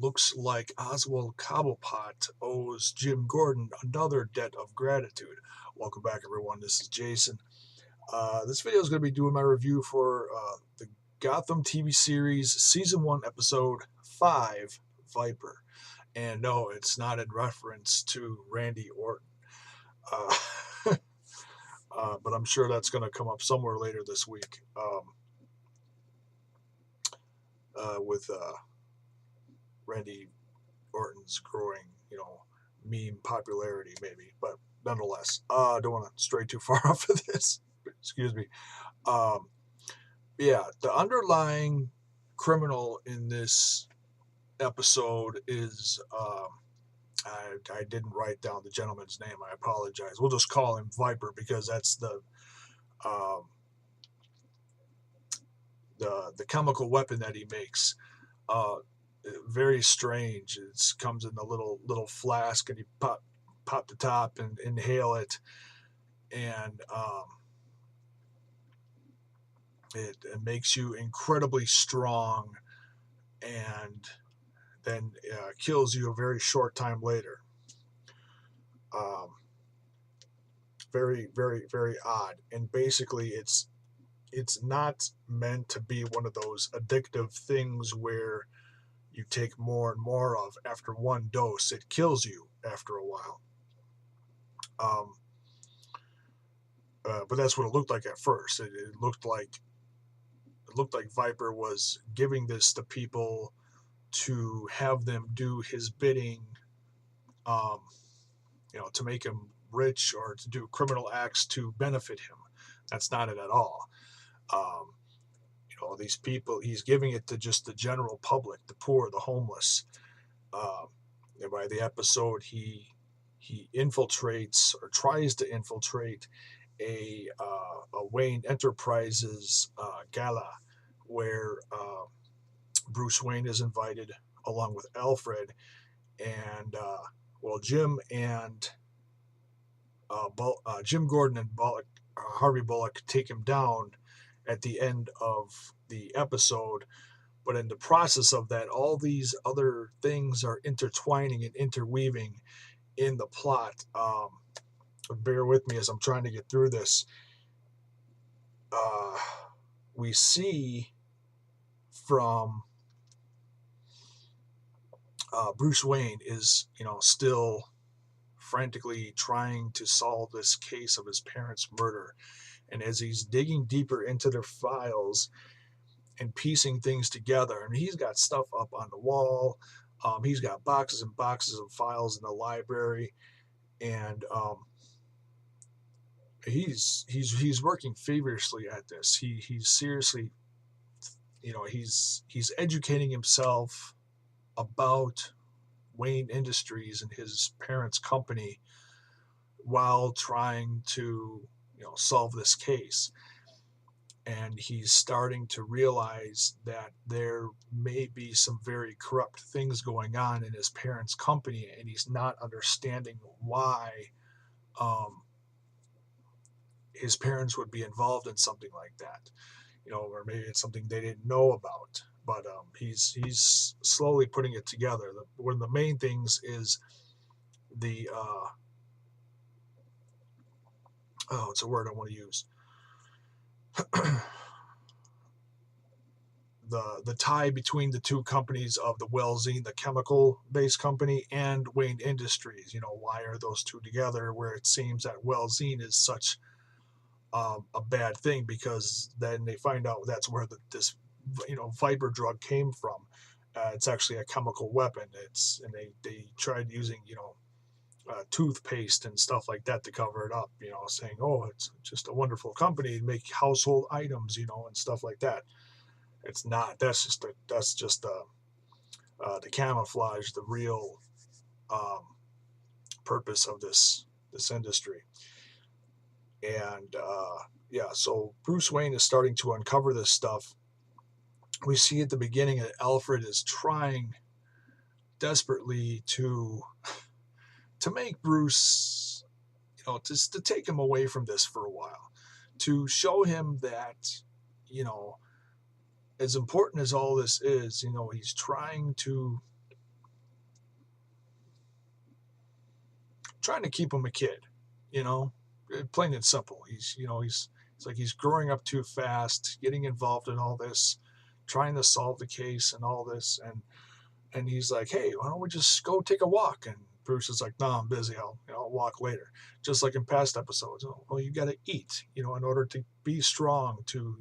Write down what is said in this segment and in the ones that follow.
Looks like Oswald Cobblepot owes Jim Gordon another debt of gratitude. Welcome back, everyone. This is Jason. This video is going to be doing my review for the Gotham TV series, Season 1, Episode 5, Viper. And no, it's not in reference to Randy Orton. Uh, but I'm sure that's going to come up somewhere later this week with Randy Orton's growing, meme popularity, maybe. But nonetheless, I don't want to stray too far off of this. Excuse me. Um, yeah, the underlying criminal in this episode is I didn't write down the gentleman's name. I apologize. We'll just call him Viper because that's um, the chemical weapon that he makes. Uh, Very strange. It comes in a little flask, and you pop the top and inhale it, and it makes you incredibly strong, and then kills you a very short time later. Um, Very, very, very odd. And basically, it's not meant to be one of those addictive things where you take more and more of after one dose. It kills you after a while. Um, but that's what it looked like at first. It looked like Viper was giving this to people to have them do his bidding, um, to make him rich or to do criminal acts to benefit him. That's not it at all. Um, these people, he's giving it to just the general public, the poor, the homeless. And by the episode, he infiltrates or tries to infiltrate a Wayne Enterprises gala where Bruce Wayne is invited along with Alfred, and Jim Gordon and Harvey Bullock take him down at the end of the episode. But in the process of that, all these other things are intertwining and interweaving in the plot. Bear with me as I'm trying to get through this. We see from Bruce Wayne is, still frantically trying to solve this case of his parents' murder. And as he's digging deeper into their files and piecing things together, and he's got stuff up on the wall. He's got boxes and boxes of files in the library, and he's working feverishly at this. He's seriously, he's educating himself about Wayne Industries and his parents' company while trying to, solve this case. And he's starting to realize that there may be some very corrupt things going on in his parents' company, and he's not understanding why his parents would be involved in something like that, or maybe it's something they didn't know about. But he's slowly putting it together. One of the main things is the it's a word I want to use. The tie between the two companies of the Wellzine, the chemical-based company, and Wayne Industries. Why are those two together? Where it seems that Wellzine is such a bad thing, because then they find out that's where this Viper drug came from. It's actually a chemical weapon. And they tried using toothpaste and stuff like that to cover it up. Saying, oh, it's just a wonderful company to make household items, and stuff like that. It's not. That's just the camouflage, the real purpose of this industry. And so Bruce Wayne is starting to uncover this stuff. We see at the beginning that Alfred is trying desperately to make Bruce, just to take him away from this for a while, to show him that, as important as all this is, he's trying to trying to keep him a kid, you know, plain and simple. It's like he's growing up too fast, getting involved in all this, trying to solve the case and all this, and he's like, hey, why don't we just go take a walk? And Bruce is like, no, I'm busy. I'll walk later. Just like in past episodes. Oh, well, you got to eat, in order to be strong, to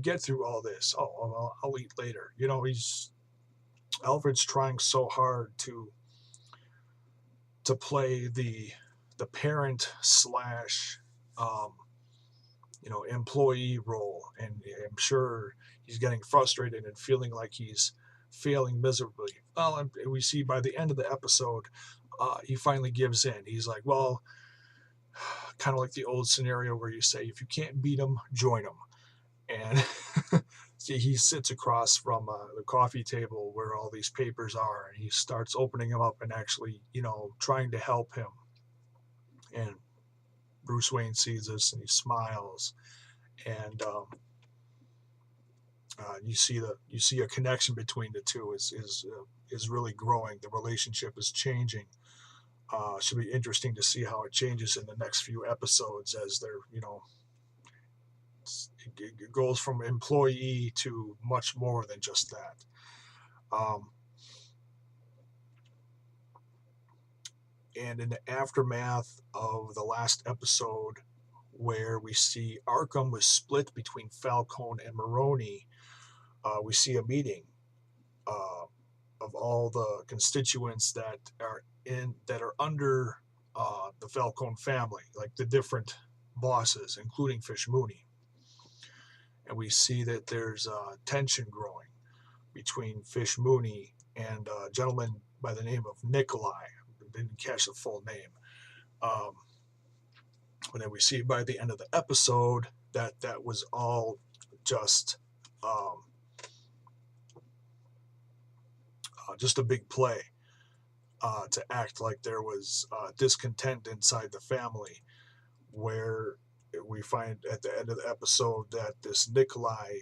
get through all this. Oh, well, I'll eat later. Alfred's trying so hard to play the parent slash um, employee role, and I'm sure he's getting frustrated and feeling like he's failing miserably. Well, and we see by the end of the episode, he finally gives in. He's like, well, kind of like the old scenario where you say, if you can't beat them, join them. And see, he sits across from the coffee table where all these papers are, and he starts opening them up and actually, trying to help him. And Bruce Wayne sees this and he smiles, and you see a connection between the two is really growing. The relationship is changing. Should be interesting to see how it changes in the next few episodes as they're it goes from employee to much more than just that. And in the aftermath of the last episode, where we see Arkham was split between Falcone and Maroni, we see a meeting uh, of all the constituents that are under the Falcone family, like the different bosses, including Fish Mooney. And we see that there's tension growing between Fish Mooney and a gentleman by the name of Nikolai. I didn't catch the full name. Um, and then we see by the end of the episode that was all um, just a big play to act like there was discontent inside the family, where we find at the end of the episode that this Nikolai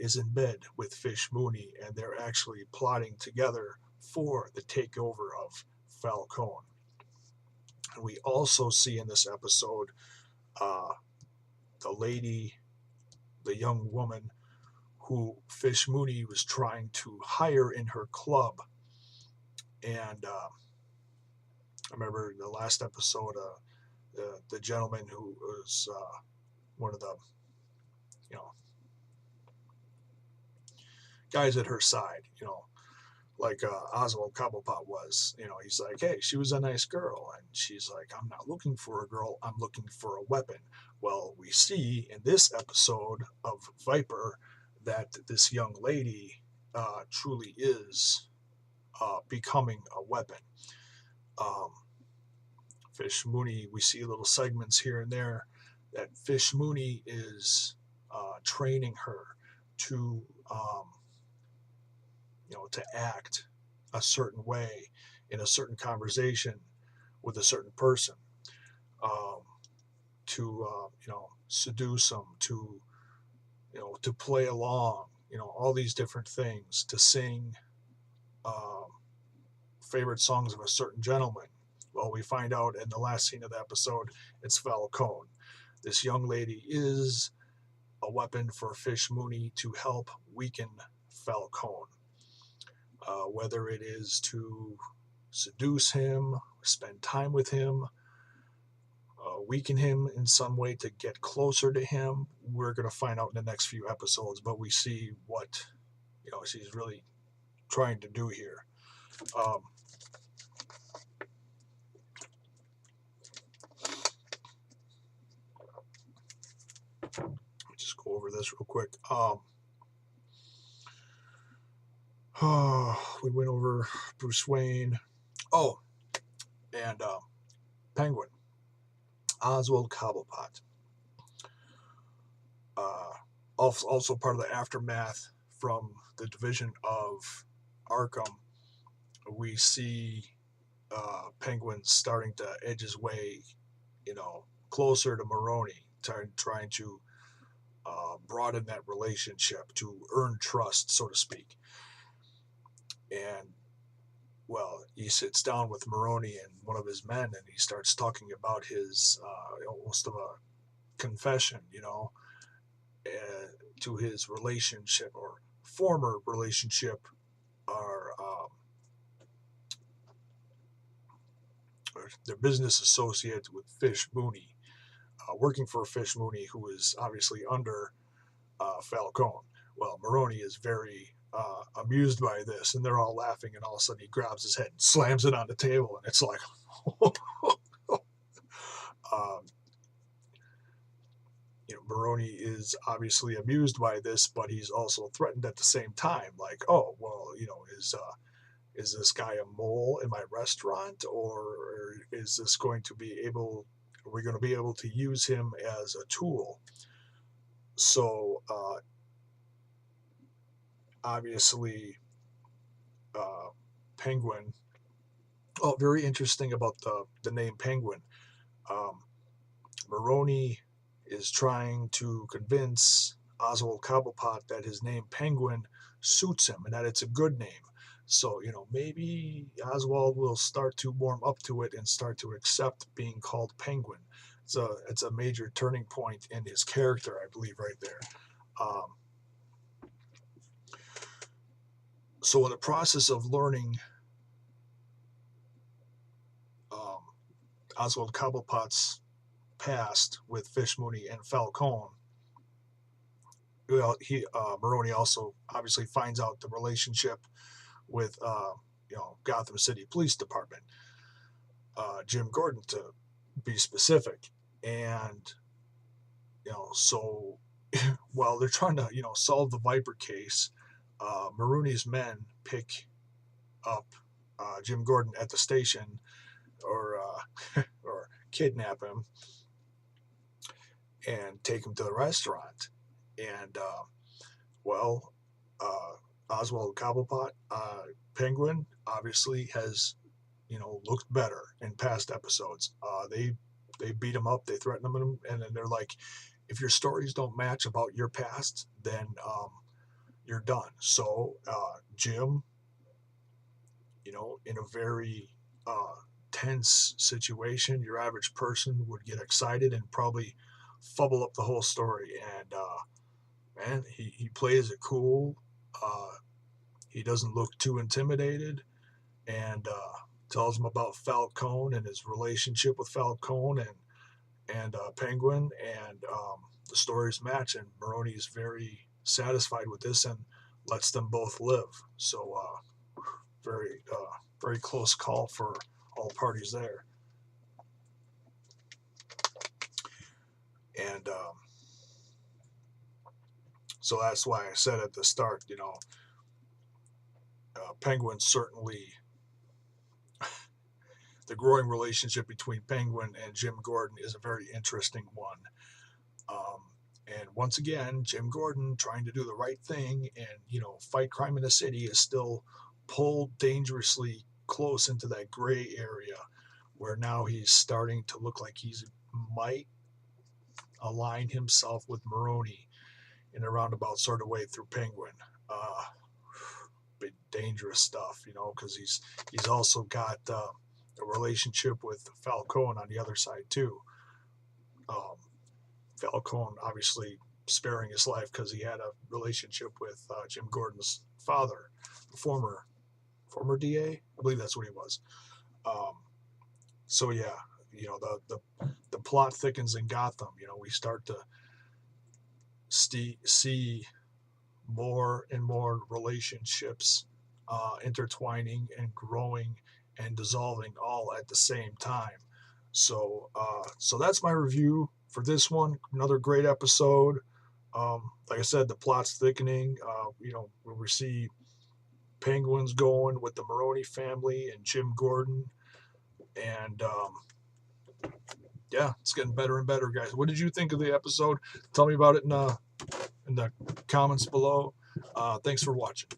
is in bed with Fish Mooney, and they're actually plotting together for the takeover of Falcone. And we also see in this episode uh, the young woman who Fish Mooney was trying to hire in her club. And I remember in the last episode, the gentleman who was one of the you know guys at her side, like Oswald Cobblepot was. He's like, hey, she was a nice girl, and she's like, I'm not looking for a girl, I'm looking for a weapon. Well, we see in this episode of Viper that this young lady truly is becoming a weapon. Um, Fish Mooney, we see little segments here and there that Fish Mooney is training her to, to act a certain way in a certain conversation with a certain person, um, to seduce them, to play along, all these different things, to sing um, favorite songs of a certain gentleman. Well, we find out in the last scene of the episode, it's Falcone. This young lady is a weapon for Fish Mooney to help weaken Falcone. Whether it is to seduce him, spend time with him, weaken him in some way to get closer to him, we're going to find out in the next few episodes. But we see what she's really trying to do here. Just go over this real quick. We went over Bruce Wayne. Oh, and Penguin. Oswald Cobblepot. Also part of the aftermath from the division of Arkham, we see Penguin starting to edge his way, closer to Maroni, trying to broaden that relationship, to earn trust, so to speak. And well, he sits down with Maroni and one of his men, and he starts talking about his almost of a confession, uh, to his relationship or former relationship, or their business associate with Fish Mooney, working for Fish Mooney, who is obviously under Falcone. Well, Maroni is very amused by this, and they're all laughing, and all of a sudden he grabs his head and slams it on the table, and it's like, um, Baroni is obviously amused by this, but he's also threatened at the same time. Like, oh, well, is this guy a mole in my restaurant, or is this going to be able? Are we going to be able to use him as a tool? So obviously, uh, Penguin. Oh, very interesting about the name Penguin. Um, Maroni is trying to convince Oswald Cobblepot that his name Penguin suits him and that it's a good name. So, maybe Oswald will start to warm up to it and start to accept being called Penguin. It's a major turning point in his character, I believe, right there. Um, so, in the process of learning um, Oswald Cobblepot's past with Fish Mooney and Falcone, well, Maroni also obviously finds out the relationship with Gotham City Police Department, Jim Gordon to be specific, and so while they're trying to solve the Viper case, Maroni's men pick up Jim Gordon at the station, or or kidnap him and take him to the restaurant, and well, Oswald Cobblepot, Penguin, obviously has looked better in past episodes. They beat him up, they threaten him, and then they're like, if your stories don't match about your past, then you're done. So Jim, in a very tense situation, your average person would get excited and probably fumble up the whole story. And man, he plays it cool. Uh, he doesn't look too intimidated, and tells him about Falcone and his relationship with Falcone and Penguin, and the stories match. And Maroni is very satisfied with this and lets them both live. So very close call for all parties there. And so that's why I said at the start, Penguin certainly, the growing relationship between Penguin and Jim Gordon is a very interesting one. Um, and once again, Jim Gordon, trying to do the right thing and fight crime in the city, is still pulled dangerously close into that gray area, where now he's starting to look like he's might align himself with Maroni in a roundabout sort of way through Penguin. Uh, Bit dangerous stuff, because he's also got a relationship with Falcone on the other side too. Um, Falcone obviously sparing his life because he had a relationship with Jim Gordon's father, the former DA. I believe that's what he was. Um, so yeah, the plot thickens in Gotham. We start to see more and more relationships intertwining and growing and dissolving all at the same time. So that's my review for this one. Another great episode. Like I said, the plot's thickening. Where we see Penguins going with the Maroni family and Jim Gordon, and yeah, it's getting better and better, guys. What did you think of the episode? Tell me about it in the comments below. Thanks for watching.